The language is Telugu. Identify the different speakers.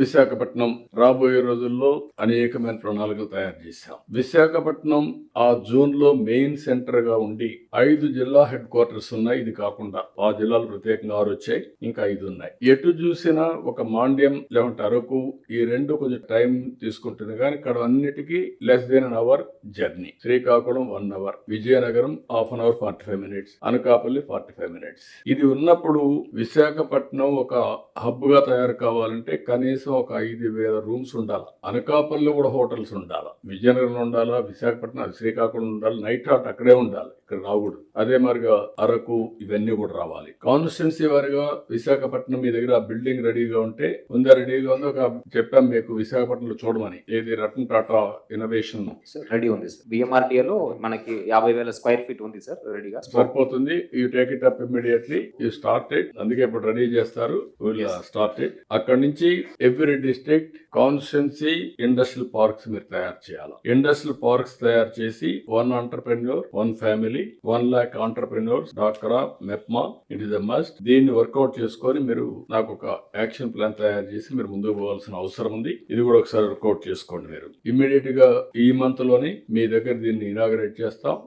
Speaker 1: విశాఖపట్నం రాబోయే రోజుల్లో అనేకమైన ప్రణాళికలు తయారు చేశాం. విశాఖపట్నం ఆ జోన్ లో మెయిన్ సెంటర్ గా ఉండి 5 జిల్లా హెడ్ క్వార్టర్స్ ఉన్నాయి. ఇది కాకుండా ఆ జిల్లాలు ప్రత్యేకంగా 6 వచ్చాయి, ఇంకా 5 ఉన్నాయి. ఎటు చూసినా ఒక మాండ్యం లేకుంటే అరకు, ఈ రెండు కొంచెం టైం తీసుకుంటుంది, కానీ ఇక్కడ అన్నిటికీ less than an hour journey. Srikakulam 1 hour, Vizianagaram half an hour 45 minutes, Anakapalli 45 minutes. ఇది ఉన్నప్పుడు విశాఖపట్నం ఒక హబ్ గా తయారు కావాలంటే కనీసం ఒక 5,000 రూమ్స్ ఉండాలి. అనకాపల్లిలో కూడా హోటల్స్ ఉండాలి, విజయనగరంలో ఉండాలా, విశాఖపట్నం శ్రీకాకుళం ఉండాలి, నైట్ హాట్ అక్కడే ఉండాలి, ఇక్కడ రాకూడదు. అదే మరిగా అరకు ఇవన్నీ కూడా రావాలి. కాన్స్టిట్యున్సీ వారిగా విశాఖపట్నం మీ దగ్గర బిల్డింగ్ రెడీగా ఉంటే రెడీగా ఉంది. ఒక చెప్పాం మీకు విశాఖపట్నంలో చూడమని, ఏది రతన్ టాటా ఇన్నోవేషన్
Speaker 2: రెడీ ఉంది సార్. బిఎంఆర్టీఏలో మనకి 50,000 స్క్వేర్ ఫీట్ ఉంది సార్, రెడీగా
Speaker 1: సరిపోతుంది. You take it up immediately, you start it. అందుకే ఇప్పుడు రెడీ చేస్తారు, స్టార్ట్ ఇట్. అక్కడి నుంచి every district constituency industrial parks మీరు తయారు చేయాలి. ఇండస్ట్రియల్ పార్క్స్ తయారు చేసి 1 ఎంటర్‌ప్రెన్యూర్ 1 ఫ్యామిలీ 1 lakh ఎంటర్‌ప్రెన్యూర్స్, డాక్రా, MEPMA, it is a must. దీన్ని వర్కౌట్ చేసుకొని మీరు నాకు ఒక యాక్షన్ ప్లాన్ తయారు చేసి మీరు ముందుకు పోవాల్సిన అవసరం ఉంది. ఇది కూడా ఒకసారి వర్కౌట్ చేసుకోండి. మీరు ఇమ్మీడియట్ గా ఈ మంత్ లోనే మీ దగ్గర దీన్ని ఇనాగరేట్ చేస్తాం.